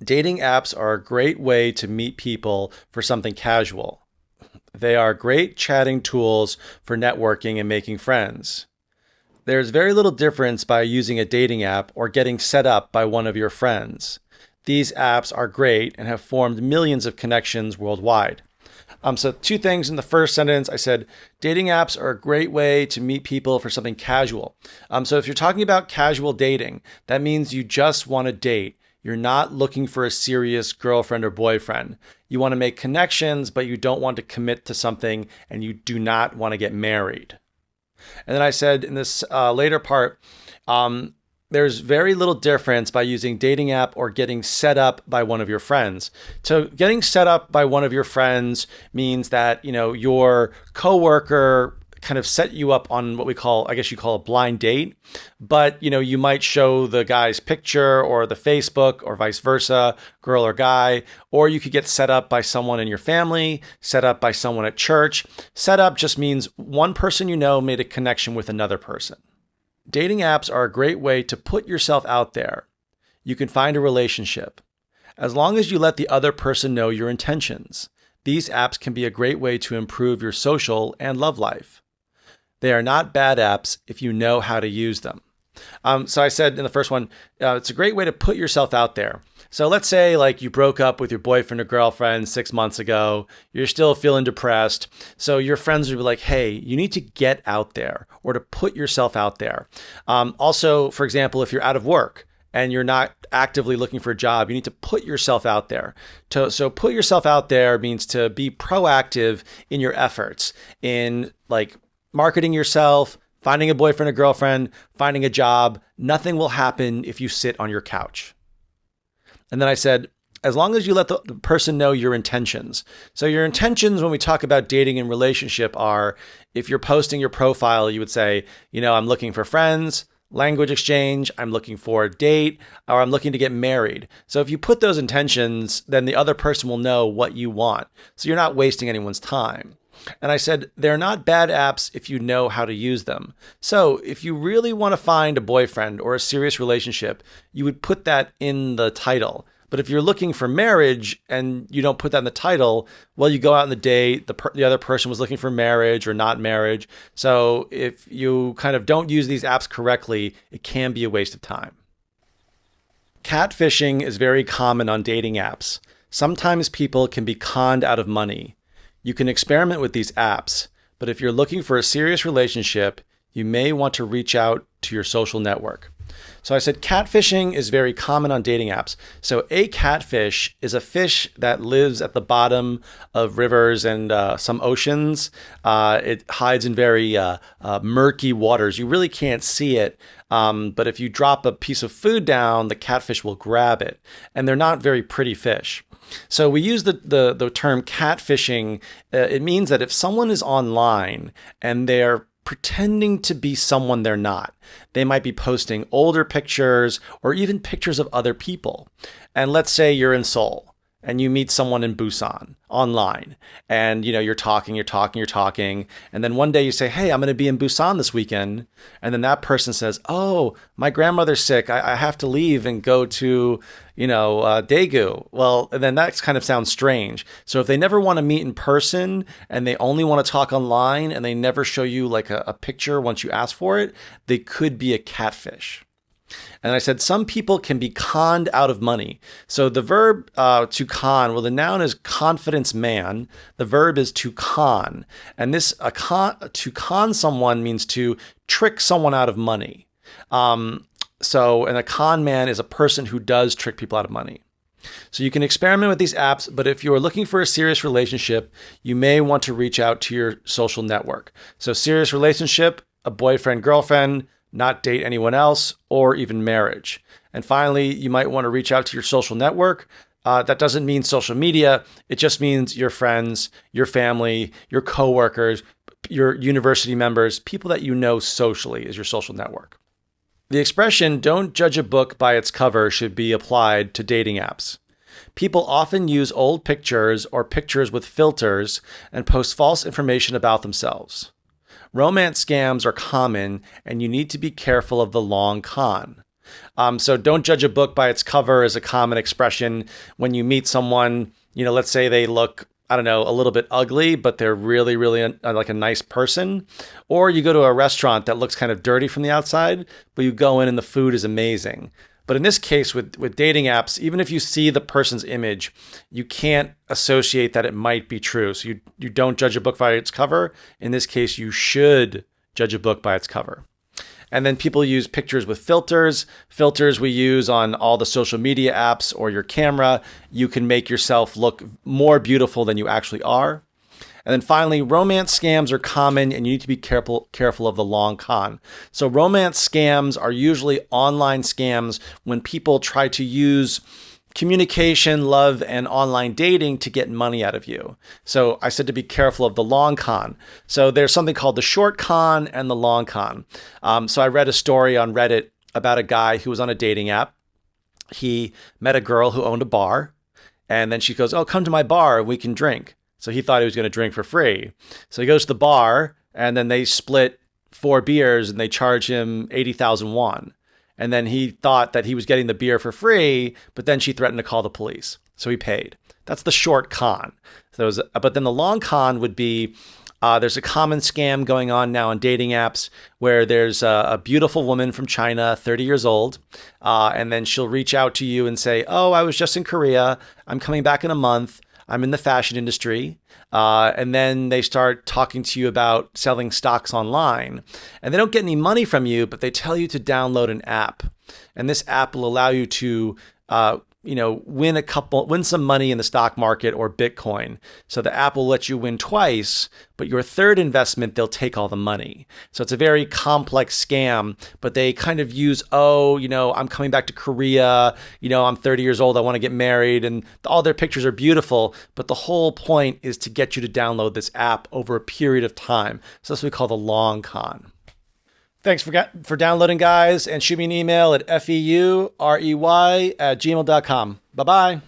Dating apps are a great way to meet people for something casual. They are great chatting tools for networking and making friends. There's very little difference by using a dating app or getting set up by one of your friends. These apps are great and have formed millions of connections worldwide. So two things in the first sentence, I said, dating apps are a great way to meet people for something casual. So if you're talking about casual dating, that means you just want to date. You're not looking for a serious girlfriend or boyfriend. You want to make connections, but you don't want to commit to something, and you do not want to get married. And then I said in this later part, there's very little difference by using dating app or getting set up by one of your friends. So getting set up by one of your friends means that, your coworker kind of set you up on what we call, I guess you call a blind date, but you might show the guy's picture or the Facebook or vice versa, girl or guy, or you could get set up by someone in your family, set up by someone at church. Set up just means one person made a connection with another person. Dating apps are a great way to put yourself out there. You can find a relationship. As long as you let the other person know your intentions, these apps can be a great way to improve your social and love life. They are not bad apps if you know how to use them. So I said in the first one, it's a great way to put yourself out there. So let's say you broke up with your boyfriend or girlfriend 6 months ago. You're still feeling depressed. So your friends would be like, hey, you need to get out there or to put yourself out there. Also, for example, if you're out of work and you're not actively looking for a job, you need to put yourself out there. So put yourself out there means to be proactive in your efforts in marketing yourself, finding a boyfriend or girlfriend, finding a job. Nothing will happen if you sit on your couch. And then I said, as long as you let the person know your intentions. So your intentions when we talk about dating and relationship are, if you're posting your profile, you would say, I'm looking for friends, language exchange, I'm looking for a date, or I'm looking to get married. So if you put those intentions, then the other person will know what you want. So you're not wasting anyone's time. And I said, they're not bad apps if you know how to use them. So if you really want to find a boyfriend or a serious relationship, you would put that in the title. But if you're looking for marriage and you don't put that in the title, well, you go out on the date, the other person was looking for marriage or not marriage. So if you kind of don't use these apps correctly, it can be a waste of time. Catfishing is very common on dating apps. Sometimes people can be conned out of money. You can experiment with these apps, but if you're looking for a serious relationship, you may want to reach out to your social network. So I said catfishing is very common on dating apps. So a catfish is a fish that lives at the bottom of rivers and some oceans. It hides in very murky waters. You really can't see it. But if you drop a piece of food down, the catfish will grab it. And they're not very pretty fish. So we use the term catfishing. It means that if someone is online and they're pretending to be someone they're not, they might be posting older pictures or even pictures of other people. And let's say you're in Seoul and you meet someone in Busan online and you're talking. And then one day you say, hey, I'm going to be in Busan this weekend. And then that person says, oh, my grandmother's sick. I have to leave and go to, Daegu. Well, then that kind of sounds strange. So if they never want to meet in person and they only want to talk online and they never show you a picture once you ask for it, they could be a catfish. And I said, some people can be conned out of money. So the verb to con, well, the noun is confidence man. The verb is to con. And to con someone means to trick someone out of money. And a con man is a person who does trick people out of money. So you can experiment with these apps, but if you are looking for a serious relationship, you may want to reach out to your social network. So serious relationship, a boyfriend, girlfriend, not date anyone else, or even marriage. And finally, you might want to reach out to your social network. That doesn't mean social media. It just means your friends, your family, your coworkers, your university members, people that you know socially is your social network. The expression, don't judge a book by its cover, should be applied to dating apps. People often use old pictures or pictures with filters and post false information about themselves. Romance scams are common, and you need to be careful of the long con. So don't judge a book by its cover is a common expression when you meet someone, let's say they look, I don't know, a little bit ugly, but they're really, really like a nice person. Or you go to a restaurant that looks kind of dirty from the outside, but you go in and the food is amazing. But in this case, with dating apps, even if you see the person's image, you can't associate that it might be true. So you don't judge a book by its cover. In this case, you should judge a book by its cover. And then people use pictures with filters. Filters we use on all the social media apps or your camera. You can make yourself look more beautiful than you actually are. And then finally, romance scams are common and you need to be careful of the long con. So romance scams are usually online scams when people try to use communication, love, and online dating to get money out of you. So I said to be careful of the long con. So there's something called the short con and the long con. So I read a story on Reddit about a guy who was on a dating app. He met a girl who owned a bar, and then she goes, "Oh, come to my bar and we can drink." So he thought he was going to drink for free. So he goes to the bar, and then they split 4 beers, and they charge him 80,000 won. And then he thought that he was getting the beer for free, but then she threatened to call the police. So he paid. That's the short con. But then the long con would be, there's a common scam going on now on dating apps where there's a beautiful woman from China, 30 years old, and then she'll reach out to you and say, "Oh, I was just in Korea. I'm coming back in a month. I'm in the fashion industry." And then they start talking to you about selling stocks online. And they don't get any money from you, but they tell you to download an app. And this app will allow you to win some money in the stock market or Bitcoin. So the app will let you win twice, but your third investment, they'll take all the money. So it's a very complex scam, but they kind of use, I'm coming back to Korea, I'm 30 years old, I want to get married, and all their pictures are beautiful, but the whole point is to get you to download this app over a period of time. So that's what we call the long con. Thanks for downloading, guys, and shoot me an email at feurey@gmail.com. Bye-bye.